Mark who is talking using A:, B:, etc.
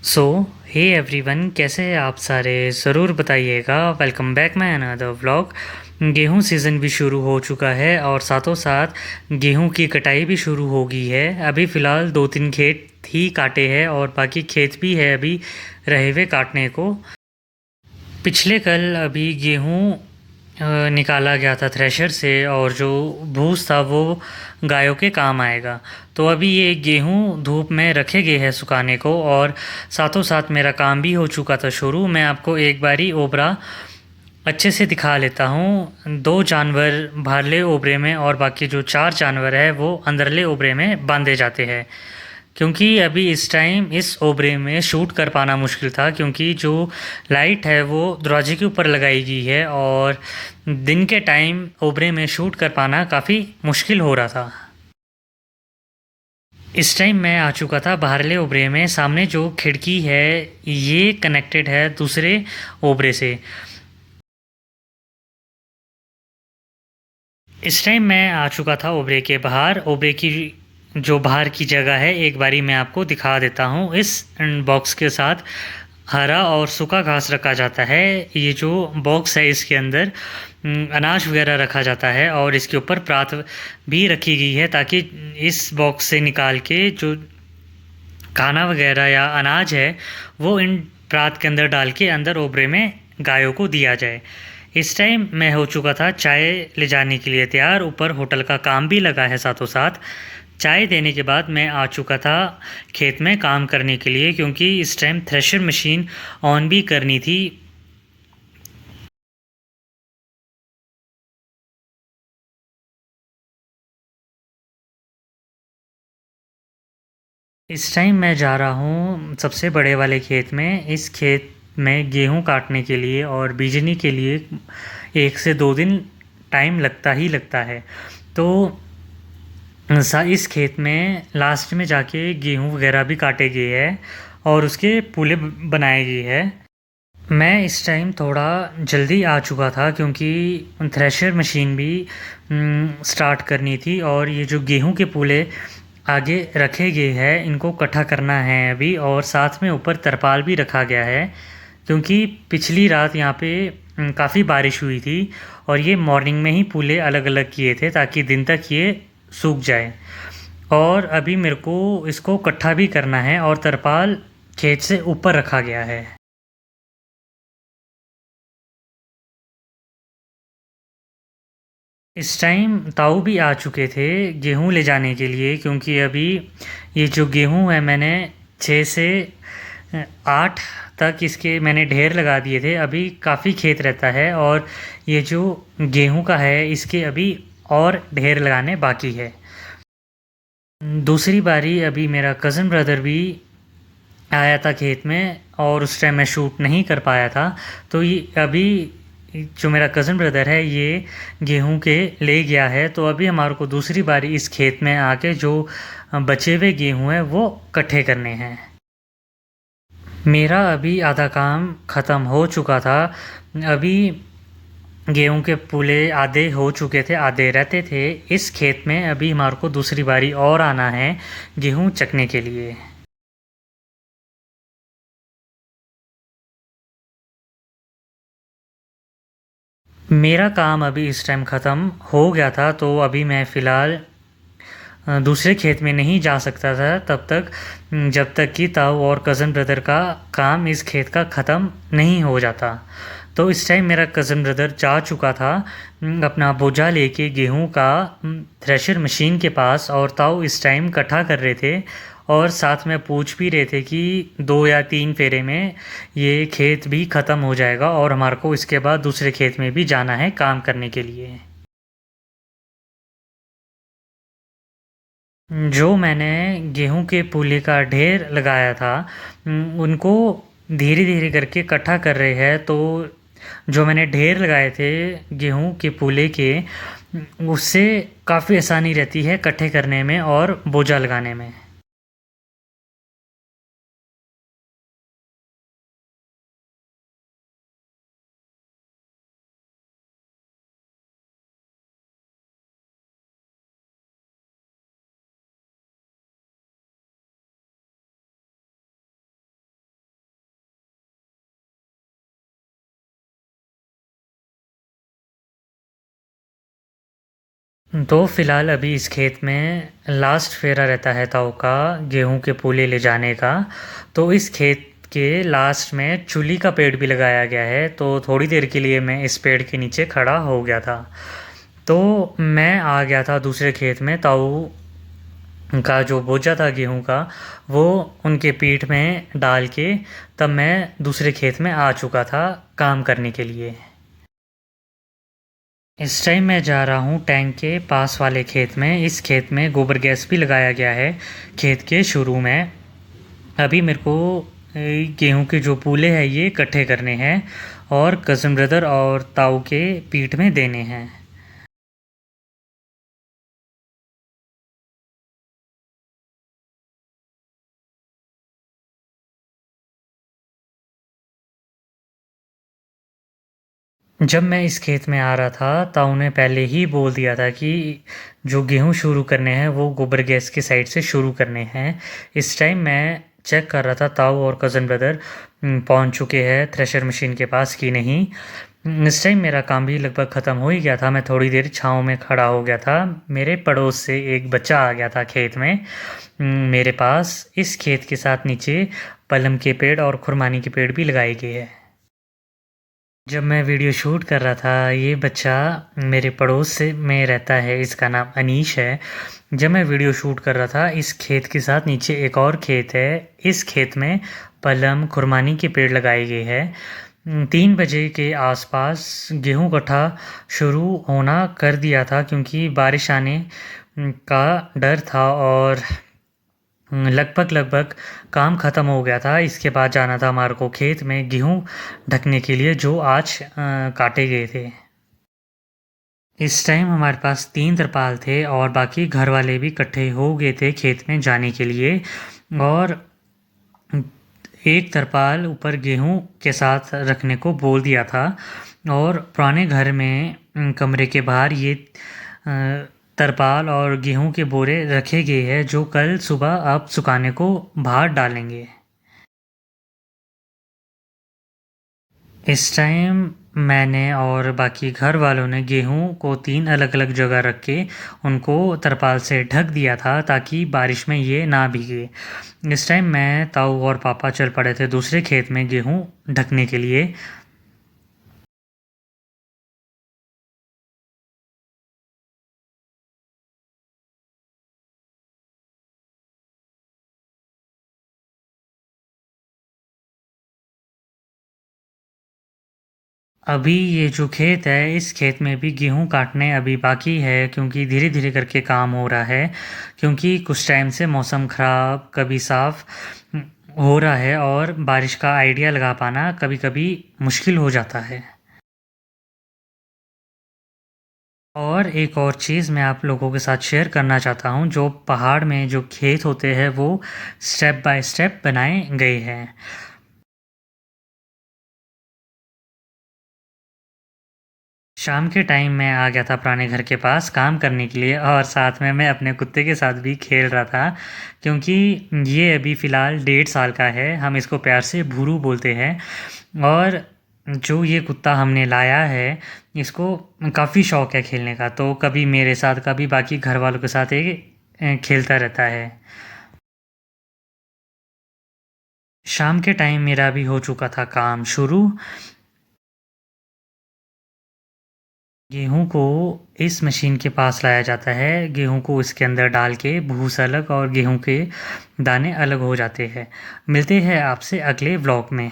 A: सो hey everyone, कैसे हैं आप सारे? ज़रूर बताइएगा। Welcome back my another vlog. गेहूं सीज़न भी शुरू हो चुका है और साथों साथ गेहूं की कटाई भी शुरू हो गई है। अभी फ़िलहाल 2-3 खेत ही काटे हैं और बाकी खेत भी है अभी रहे हुए काटने को। पिछले कल अभी गेहूं निकाला गया था थ्रेशर से और जो भूस था वो गायों के काम आएगा। तो अभी ये गेहूं धूप में रखे गए हैं सुखाने को और साथों साथ मेरा काम भी हो चुका था शुरू। मैं आपको एक बारी ओबरा अच्छे से दिखा लेता हूँ। 2 जानवर बाहरले ओबरे में और बाकी जो 4 जानवर है वो अंदरले ओबरे में बांधे जाते हैं। क्योंकि अभी इस टाइम इस ओबरे में शूट कर पाना मुश्किल था, क्योंकि जो लाइट है वो दरवाजे के ऊपर लगाई गई है और दिन के टाइम ओबरे में शूट कर पाना काफ़ी मुश्किल हो रहा था। इस टाइम मैं आ चुका था बाहरले ओबरे में। सामने जो खिड़की है ये कनेक्टेड है दूसरे ओबरे से। इस टाइम मैं आ चुका था ओबरे के बाहर। ओबरे की जो बाहर की जगह है एक बारी मैं आपको दिखा देता हूँ। इस बॉक्स के साथ हरा और सूखा घास रखा जाता है। ये जो बॉक्स है इसके अंदर अनाज वगैरह रखा जाता है और इसके ऊपर परात भी रखी गई है, ताकि इस बॉक्स से निकाल के जो खाना वगैरह या अनाज है वो इन परात के अंदर डाल के अंदर ओबरे में गायों को दिया जाए। इस टाइम मैं हो चुका था चाय ले जाने के लिए तैयार। ऊपर होटल का काम भी लगा है साथों साथ। चाय देने के बाद मैं आ चुका था खेत में काम करने के लिए, क्योंकि इस टाइम थ्रेशर मशीन ऑन भी करनी थी। इस टाइम मैं जा रहा हूँ सबसे बड़े वाले खेत में। इस खेत में गेहूँ काटने के लिए और बीजने के लिए 1 से 2 दिन टाइम लगता ही लगता है। तो इस खेत में लास्ट में जाके गेहूँ वगैरह भी काटे गए हैं और उसके पुले बनाए गए हैं। मैं इस टाइम थोड़ा जल्दी आ चुका था, क्योंकि थ्रेशर मशीन भी स्टार्ट करनी थी और ये जो गेहूं के पूले आगे रखे गए हैं इनको इकट्ठा करना है अभी। और साथ में ऊपर तरपाल भी रखा गया है, क्योंकि पिछली रात यहाँ पे काफ़ी बारिश हुई थी और ये मॉर्निंग में ही पूले अलग अलग किए थे ताकि दिन तक ये सूख जाए। और अभी मेरे को इसको इकट्ठा भी करना है और तरपाल खेत से ऊपर रखा गया है। इस टाइम ताऊ भी आ चुके थे गेहूं ले जाने के लिए, क्योंकि अभी ये जो गेहूं है मैंने 6 से 8 तक इसके मैंने ढेर लगा दिए थे। अभी काफ़ी खेत रहता है और ये जो गेहूं का है इसके अभी और ढेर लगाने बाकी है। दूसरी बारी अभी मेरा कज़न ब्रदर भी आया था खेत में और उस टाइम मैं शूट नहीं कर पाया था। तो ये अभी जो मेरा कज़न ब्रदर है ये गेहूं के ले गया है। तो अभी हमारे को दूसरी बारी इस खेत में आके जो बचे हुए गेहूं हैं वो इकट्ठे करने हैं। मेरा अभी आधा काम ख़त्म हो चुका था। अभी गेहूं के पूले आधे हो चुके थे, आधे रहते थे इस खेत में। अभी हमारे को दूसरी बारी और आना है गेहूं चकने के लिए। मेरा काम अभी इस टाइम ख़त्म हो गया था, तो अभी मैं फ़िलहाल दूसरे खेत में नहीं जा सकता था तब तक, जब तक कि ताऊ और कज़न ब्रदर का काम इस खेत का ख़त्म नहीं हो जाता। तो इस टाइम मेरा कज़न ब्रदर जा चुका था अपना बोझा लेके गेहूं का थ्रेशर मशीन के पास, और ताऊ इस टाइम इकट्ठा कर रहे थे और साथ में पूछ भी रहे थे कि 2 या 3 फेरे में ये खेत भी ख़त्म हो जाएगा और हमारे को इसके बाद दूसरे खेत में भी जाना है काम करने के लिए। जो मैंने गेहूं के पूले का ढेर लगाया था उनको धीरे धीरे करके इकट्ठा कर रहे हैं। तो जो मैंने ढेर लगाए थे गेहूं के पूले के, उससे काफ़ी आसानी रहती है इकट्ठे करने में और बोझा लगाने में। तो फ़िलहाल अभी इस खेत में लास्ट फेरा रहता है ताऊ का गेहूं के पूले ले जाने का। तो इस खेत के लास्ट में चुली का पेड़ भी लगाया गया है, तो थोड़ी देर के लिए मैं इस पेड़ के नीचे खड़ा हो गया था। तो मैं आ गया था दूसरे खेत में, ताऊ का जो बोझा था गेहूं का वो उनके पीठ में डाल के तब मैं दूसरे खेत में आ चुका था काम करने के लिए। इस टाइम मैं जा रहा हूँ टैंक के पास वाले खेत में। इस खेत में गोबर गैस भी लगाया गया है खेत के शुरू में। अभी मेरे को गेहूं के जो पूले हैं ये इकट्ठे करने हैं और कज़न ब्रदर और ताऊ के पीठ में देने हैं। जब मैं इस खेत में आ रहा था ताऊ ने पहले ही बोल दिया था कि जो गेहूं शुरू करने हैं वो गोबर गैस की साइड से शुरू करने हैं। इस टाइम मैं चेक कर रहा था ताऊ और कज़न ब्रदर पहुंच चुके हैं थ्रेशर मशीन के पास कि नहीं। इस टाइम मेरा काम भी लगभग ख़त्म हो ही गया था। मैं थोड़ी देर छाँव में खड़ा हो गया था। मेरे पड़ोस से एक बच्चा आ गया था खेत में मेरे पास। इस खेत के साथ नीचे पलम के पेड़ और खुरमानी के पेड़ भी लगाए गए हैं। जब मैं वीडियो शूट कर रहा था ये बच्चा मेरे पड़ोस से में रहता है, इसका नाम अनीश है। जब मैं वीडियो शूट कर रहा था इस खेत के साथ नीचे एक और खेत है। इस खेत में पलम खुरमानी के पेड़ लगाए गए हैं। 3 बजे के आसपास गेहूं कटा शुरू होना कर दिया था क्योंकि बारिश आने का डर था और लगभग लगभग काम ख़त्म हो गया था। इसके बाद जाना था हमारे को खेत में गेहूं ढकने के लिए जो आज काटे गए थे। इस टाइम हमारे पास 3 तरपाल थे और बाकी घर वाले भी इकट्ठे हो गए थे खेत में जाने के लिए। और एक तरपाल ऊपर गेहूं के साथ रखने को बोल दिया था और पुराने घर में कमरे के बाहर ये तरपाल और गेहूं के बोरे रखे गए हैं जो कल सुबह आप सुखाने को बाहर डालेंगे। इस टाइम मैंने और बाकी घर वालों ने गेहूं को 3 अलग-अलग जगह रख के उनको तरपाल से ढक दिया था ताकि बारिश में ये ना भीगे। इस टाइम मैं, ताऊ और पापा चल पड़े थे दूसरे खेत में गेहूं ढकने के लिए। अभी ये जो खेत है इस खेत में भी गेहूं काटने अभी बाकी है क्योंकि धीरे धीरे करके काम हो रहा है। क्योंकि कुछ टाइम से मौसम ख़राब कभी साफ़ हो रहा है और बारिश का आइडिया लगा पाना कभी कभी मुश्किल हो जाता है। और एक और चीज़ मैं आप लोगों के साथ शेयर करना चाहता हूँ, जो पहाड़ में जो खेत होते हैं वो स्टेप बाय स्टेप बनाए गए हैं। शाम के टाइम मैं आ गया था पुराने घर के पास काम करने के लिए और साथ में मैं अपने कुत्ते के साथ भी खेल रहा था क्योंकि ये अभी फ़िलहाल 1.5 साल का है। हम इसको प्यार से भूरू बोलते हैं। और जो ये कुत्ता हमने लाया है इसको काफ़ी शौक है खेलने का, तो कभी मेरे साथ कभी बाकी घर वालों के साथ ये खेलता रहता है। शाम के टाइम मेरा भी हो चुका था काम शुरू। गेहूँ को इस मशीन के पास लाया जाता है। गेहूँ को इसके अंदर डाल के भूसा अलग और गेहूँ के दाने अलग हो जाते हैं। मिलते हैं आपसे अगले व्लॉग में।